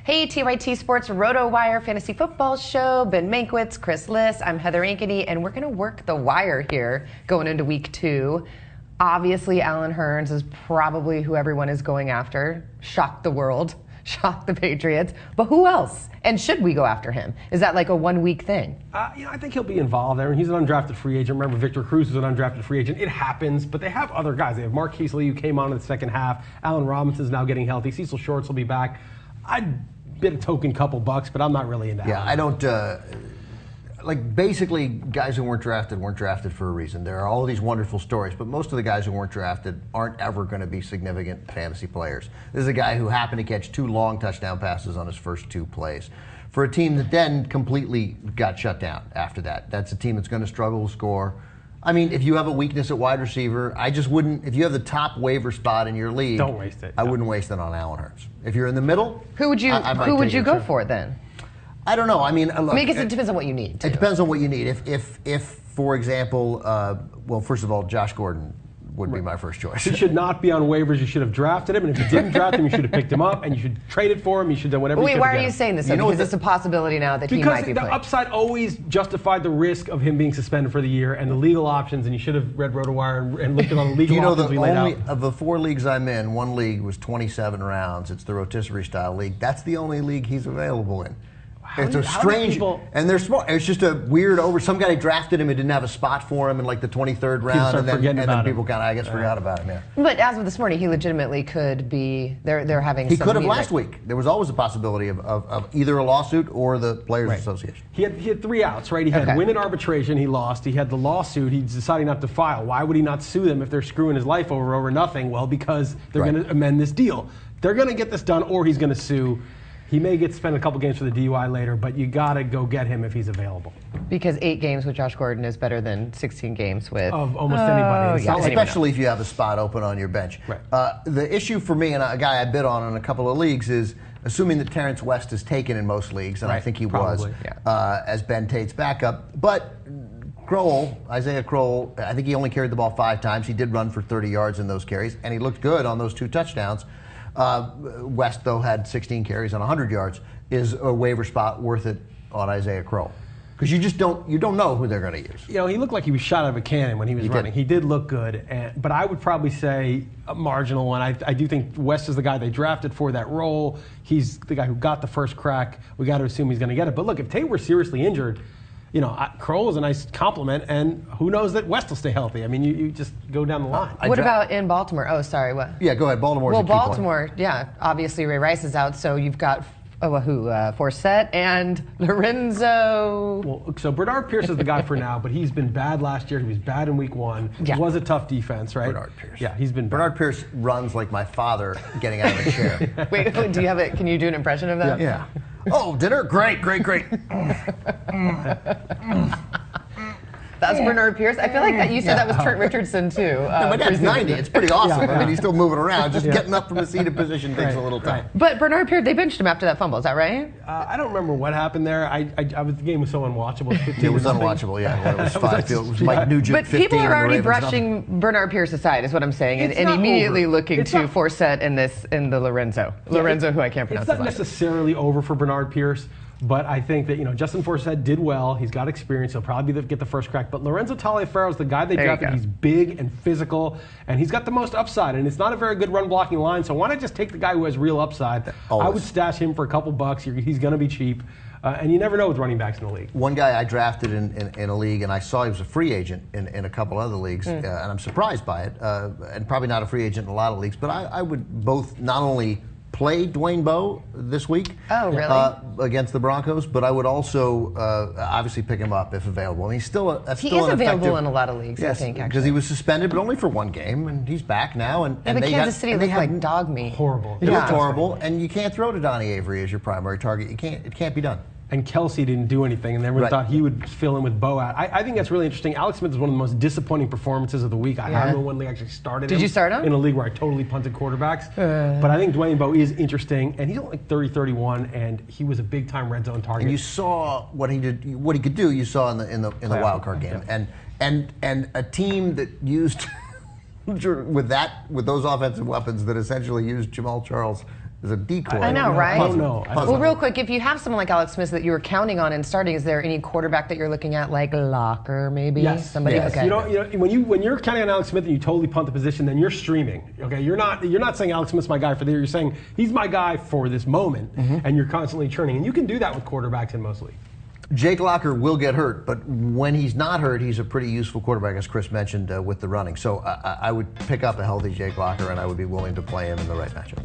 Hey, TYT Sports RotoWire Fantasy Football Show. Ben Mankiewicz, Chris Liss. I'm Heather Ankeny, and we're going to work the wire here going into week 2. Obviously, Allen Hurns is probably who everyone is going after. Shock the world. Shock the Patriots. But who else? And should we go after him? Is that like a 1-week thing? I think he'll be involved there. He's an undrafted free agent. Remember, Victor Cruz is an undrafted free agent. It happens, but they have other guys. They have Marquise Lee, who came on in the second half. Allen Robinson's now getting healthy. Cecil Shorts will be back. I'd bid a token couple bucks, but I'm not really into Yeah, Allen. I don't, basically, guys who weren't drafted for a reason. There are all these wonderful stories, but most of the guys who weren't drafted aren't ever going to be significant fantasy players. This is a guy who happened to catch 2 long touchdown passes on his first 2 plays for a team that then completely got shut down after that. That's a team that's going to struggle to score. I mean, if you have a weakness at wide receiver, I just wouldn't. If you have the top waiver spot in your league, don't waste it. I wouldn't waste it on Allen Hurns. If you're in the middle, Who would you go for then? I don't know. I mean, look, I guess it depends on what you need, too. It depends on what you need. If for example, well, first of all, Josh Gordon would be my first choice. He should not be on waivers. You should have drafted him, and if you didn't draft him, you should have picked him up, and you should trade it for him. You should have done whatever. Wait, you why could are you saying this? Because it's a possibility now that he might be because playing. the upside always justified the risk of him being suspended for the year and the legal options, and you should have read RotoWire and looked at all the legal options we laid out. Of the 4 leagues I'm in, one league was 27 rounds. It's the rotisserie style league. That's the only league he's available in. It's a strange, and they're smart. It's just a weird some guy drafted him and didn't have a spot for him in like the 23rd round, and then people kind of, I guess, forgot about him. Yeah. But as of this morning, he legitimately could be. They're having. He could have last week. There was always a possibility of either a lawsuit or the Players Association. He had 3 outs, right? He had win in arbitration. He lost. He had the lawsuit. He's deciding not to file. Why would he not sue them if they're screwing his life over nothing? Well, because they're going to amend this deal. They're going to get this done, or he's going to sue. He may get spent a couple games for the DUI later, but you got to go get him if he's available. Because 8 games with Josh Gordon is better than 16 games with of almost anybody. Yeah, especially if you have a spot open on your bench. Right. The issue for me, and a guy I bid on in a couple of leagues, is assuming that Terrence West is taken in most leagues, and I think he was, as Ben Tate's backup. But Isaiah Crowell, I think he only carried the ball 5 times. He did run for 30 yards in those carries, and he looked good on those 2 touchdowns. West, though, had 16 carries on 100 yards. Is a waiver spot worth it on Isaiah Crowell? Because you don't know who they're going to use. You know, he looked like he was shot out of a cannon when he was running. He did look good, but I would probably say a marginal one. I do think West is the guy they drafted for that role. He's the guy who got the first crack. We got to assume he's going to get it. But look, if Tate were seriously injured, you know, Crowell is a nice compliment, and who knows that West will stay healthy. I mean, you just go down the line. What about in Baltimore? Oh, sorry, what? Yeah, go ahead. Baltimore's well, a key point. Baltimore, yeah, obviously Ray Rice is out, so you've got Forsett and Lorenzo. Well, so Bernard Pierce is the guy for now, but he's been bad last year. He was bad in week 1. Yeah. It was a tough defense, right? Bernard Pierce. Yeah, he's been bad. Bernard Pierce runs like my father getting out of a chair. Wait, do you have it? Can you do an impression of that? Yeah. Oh, dinner? Great. That's Bernard Pierce. I feel like that you said that was Trent Richardson too. My dad's 90. It's pretty awesome. I mean, he's still moving around. Just getting up from a seated position takes a little time. But Bernard Pierce, they benched him after that fumble. Is that right? I don't remember what happened there. The game was so unwatchable. It was unwatchable. Yeah, it was 5 field. It was Mike Nugent. But people are already brushing Bernard Pierce aside, is what I'm saying, and immediately looking to Forsett in the Lorenzo. Lorenzo, who I can't pronounce. It's not necessarily over for Bernard Pierce. But I think that, Justin Forsett did well. He's got experience. He'll probably get the first crack. But Lorenzo Taliaferro is the guy they drafted. He's big and physical, and he's got the most upside. And it's not a very good run-blocking line, so why not just take the guy who has real upside? Always. I would stash him for a couple bucks. He's going to be cheap. And you never know with running backs in the league. One guy I drafted in a league, and I saw he was a free agent in a couple other leagues, and I'm surprised by it, and probably not a free agent in a lot of leagues. But I would both not only play Dwayne Bowe this week against the Broncos, but I would also obviously pick him up if available. And he's still he is available in a lot of leagues, yes, I think, actually. because he was suspended, but only for 1 game, and he's back now. And but Kansas City looked like dog meat. Horrible. It looked horrible, and you can't throw to Donnie Avery as your primary target. It can't be done. And Kelsey didn't do anything, and everyone thought he would fill in with Bowe out. I think that's really interesting. Alex Smith is one of the most disappointing performances of the week. I don't know when they actually started him. Did you start him? In a league where I totally punted quarterbacks. But I think Dwayne Bowe is interesting, and he's only 30-31, and he was a big-time red zone target. And you saw what he did, what he could do. You saw in the wild card game, and a team that used with those offensive weapons that essentially used Jamal Charles as a decoy. I know, right? I don't know. Well, real quick, if you have someone like Alex Smith that you were counting on and starting, is there any quarterback that you're looking at, like Locker, maybe? Yes. Somebody. Yes. Okay. When you're counting on Alex Smith and you totally punt the position, then you're streaming. Okay, you're not saying Alex Smith's my guy for the year. You're saying he's my guy for this moment, and you're constantly churning. And you can do that with quarterbacks in most leagues. Jake Locker will get hurt, but when he's not hurt, he's a pretty useful quarterback, as Chris mentioned, with the running. So I would pick up a healthy Jake Locker, and I would be willing to play him in the right matchup.